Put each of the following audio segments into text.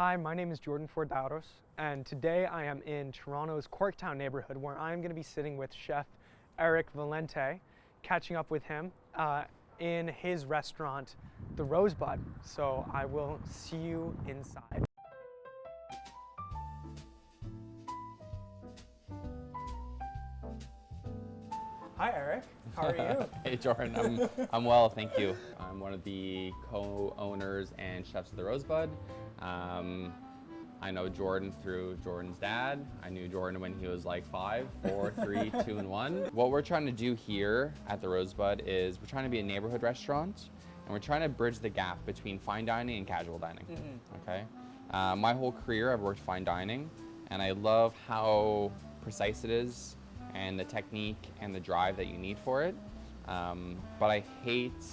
Hi, my name is Jordan Fordauros, and today I am in Toronto's Corktown neighborhood where I'm going to be sitting with Chef Eric Valente, catching up with him in his restaurant, the Rosebud. So I will see you inside. Hi, Eric. How are you? Hey, Jordan. I'm well, thank you. I'm one of the co-owners and chefs of the Rosebud. I know Jordan through Jordan's dad. I knew Jordan when he was like 5, 4, 3, 2, and 1. What we're trying to do here at the Rosebud is we're trying to be a neighborhood restaurant, and we're trying to bridge the gap between fine dining and casual dining. Okay. My whole career, I've worked fine dining, and I love how precise it is, and the technique and the drive that you need for it. But I hate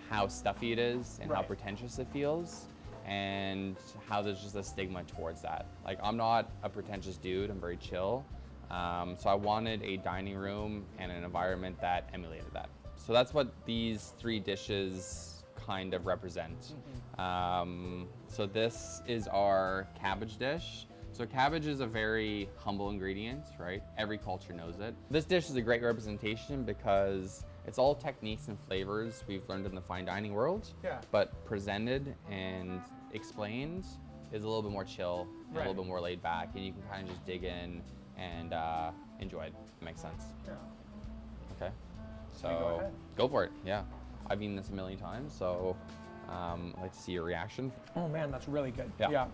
how stuffy it is and how pretentious it feels, and how there's just a stigma towards that. Like, I'm not a pretentious dude, I'm very chill. So I wanted a dining room and an environment that emulated that. So that's what these 3 dishes kind of represent. So this is our cabbage dish. So cabbage is a very humble ingredient, right? Every culture knows it. This dish is a great representation because it's all techniques and flavors we've learned in the fine dining world, but presented and explained is a little bit more chill, and a little bit more laid back, and you can kind of just dig in and enjoy it. Makes sense? Yeah. Okay. So go for it. Yeah. I've eaten this a million times, so I'd like to see your reaction. Oh man, that's really good. Yeah.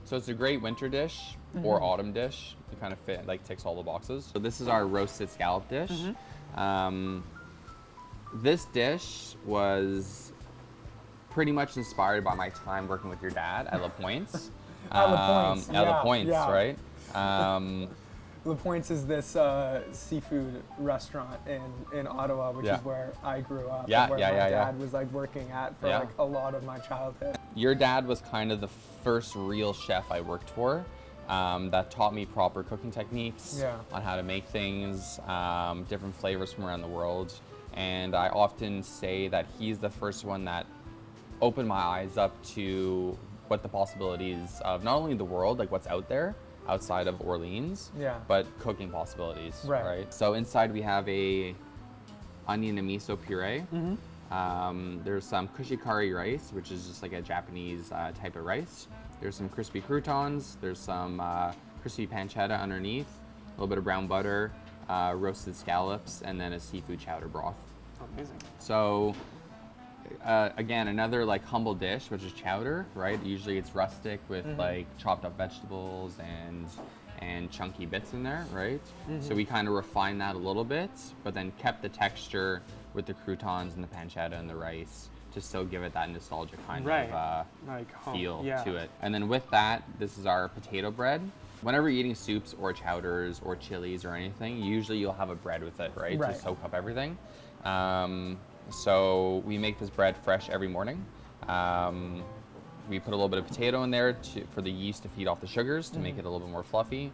So it's a great winter dish or autumn dish. It kind of ticks all the boxes. So this is our roasted scallop dish. This dish was pretty much inspired by my time working with your dad at La Pointe's. La Pointe's, right? La Pointe's is this seafood restaurant in Ottawa, which is where I grew up. Yeah, and where my dad was like working at for like a lot of my childhood. Your dad was kind of the first real chef I worked for that taught me proper cooking techniques on how to make things, different flavors from around the world. And I often say that he's the first one that opened my eyes up to what the possibilities of not only the world, like what's out there outside of Orleans, but cooking possibilities, right? So inside we have a onion and miso puree. There's some kushikari rice, which is just like a Japanese type of rice. There's some crispy croutons. There's some crispy pancetta underneath, a little bit of brown butter, roasted scallops, and then a seafood chowder broth. Amazing. So again, another like humble dish, which is chowder, right? Usually it's rustic with like chopped up vegetables and chunky bits in there, right? So we kind of refined that a little bit, but then kept the texture with the croutons and the pancetta and the rice to still give it that nostalgic kind of feel to it. And then with that, this is our potato bread. Whenever you're eating soups or chowders or chilies or anything, usually you'll have a bread with it, right? To soak up everything. So we make this bread fresh every morning. We put a little bit of potato in there for the yeast to feed off the sugars to make it a little bit more fluffy.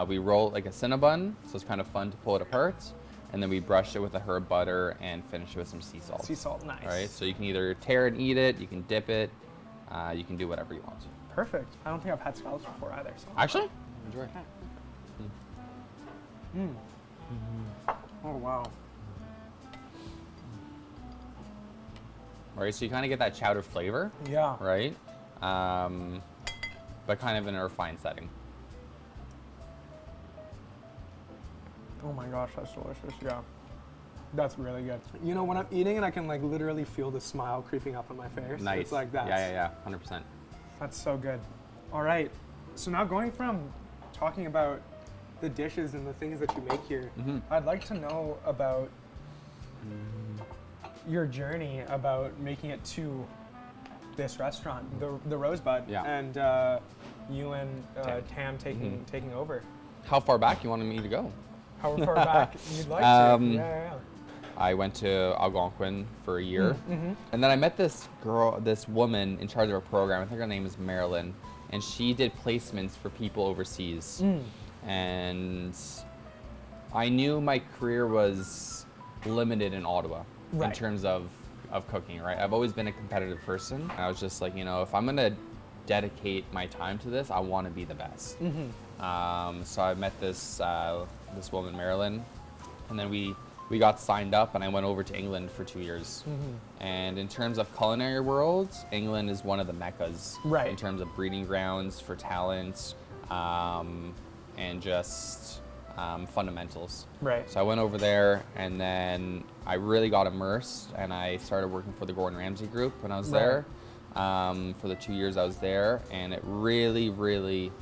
We roll it like a Cinnabon, so it's kind of fun to pull it apart. And then we brush it with a herb butter and finish it with some sea salt. Sea salt, nice. All right, so you can either tear it and eat it, you can dip it, you can do whatever you want. Perfect. I don't think I've had scallops before either. So. Actually? Enjoy. Oh, wow. All right, so you kind of get that chowder flavor. Yeah. Right? But kind of in a refined setting. Oh my gosh, that's delicious. Yeah. That's really good. You know, when I'm eating it, I can like literally feel the smile creeping up on my face. Nice. It's like that. Yeah, 100%. That's so good. All right. So now going from talking about the dishes and the things that you make here, I'd like to know about your journey about making it to this restaurant, the Rosebud, and you and Tam taking over. How far back you wanted me to go? How far back you'd like to? Yeah. I went to Algonquin for a year, and then I met this girl, this woman in charge of a program. I think her name is Marilyn, and she did placements for people overseas. And I knew my career was limited in Ottawa in terms of cooking, right? I've always been a competitive person. I was just like, you know, if I'm gonna dedicate my time to this, I want to be the best. So I met this woman, Marilyn, and then we got signed up, and I went over to England for 2 years. And in terms of culinary world, England is one of the meccas in terms of breeding grounds for talent, and just fundamentals. So I went over there, and then I really got immersed, and I started working for the Gordon Ramsay group when I was there, for the 2 years I was there, and it really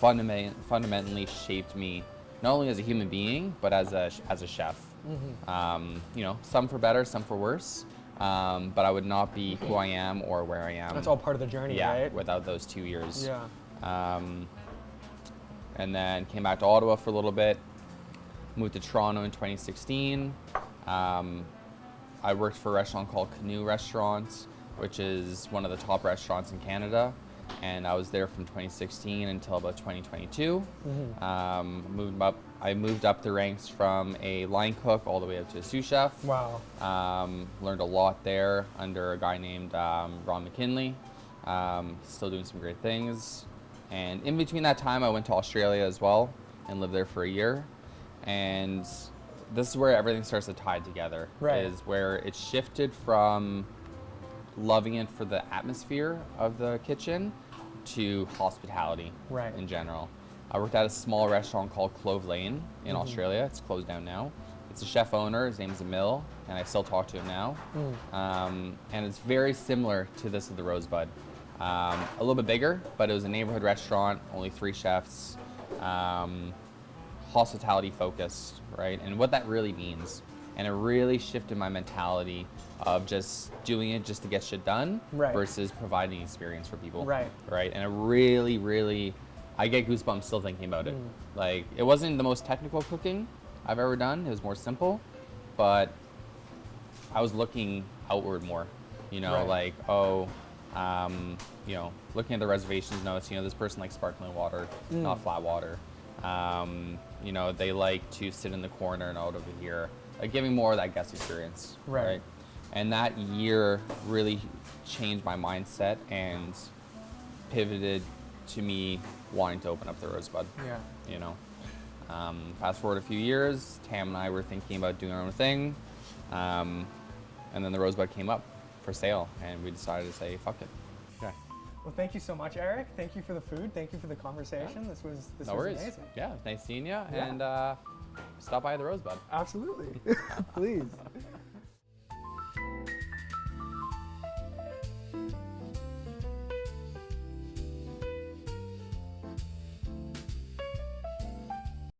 fundamentally shaped me, not only as a human being, but as a chef. You know, some for better, some for worse, but I would not be who I am or where I am. That's all part of the journey, right? Without those 2 years. Yeah. And then came back to Ottawa for a little bit, moved to Toronto in 2016. I worked for a restaurant called Canoe Restaurants, which is one of the top restaurants in Canada. And I was there from 2016 until about 2022. I moved up the ranks from a line cook all the way up to a sous chef. Wow. Learned a lot there under a guy named Ron McKinley. Still doing some great things. And in between that time, I went to Australia as well and lived there for a year. And this is where everything starts to tie together. Is where it shifted from loving it for the atmosphere of the kitchen to hospitality in general. I worked at a small restaurant called Clove Lane in Australia. It's closed down now. It's a chef owner, his name's Emil, and I still talk to him now. And it's very similar to this of the Rosebud. A little bit bigger, but it was a neighborhood restaurant, only 3 chefs, hospitality focused, right? And what that really means. And it really shifted my mentality of just doing it just to get shit done versus providing experience for people. Right. And it really, I get goosebumps still thinking about it. Like, it wasn't the most technical cooking I've ever done. It was more simple, but I was looking outward more, you know, like, you know, looking at the reservations notes, you know, this person likes sparkling water, not flat water. You know, they like to sit in the corner and out over here. Like, giving more of that guest experience, right? And that year really changed my mindset and pivoted to me wanting to open up the Rosebud. You know, fast forward a few years, Tam and I were thinking about doing our own thing, and then the Rosebud came up for sale, and we decided to say, fuck it. Well, thank you so much, Eric. Thank you for the food. Thank you for the conversation. This was amazing. Yeah, nice seeing you, and stop by the Rosebud. Absolutely. Please.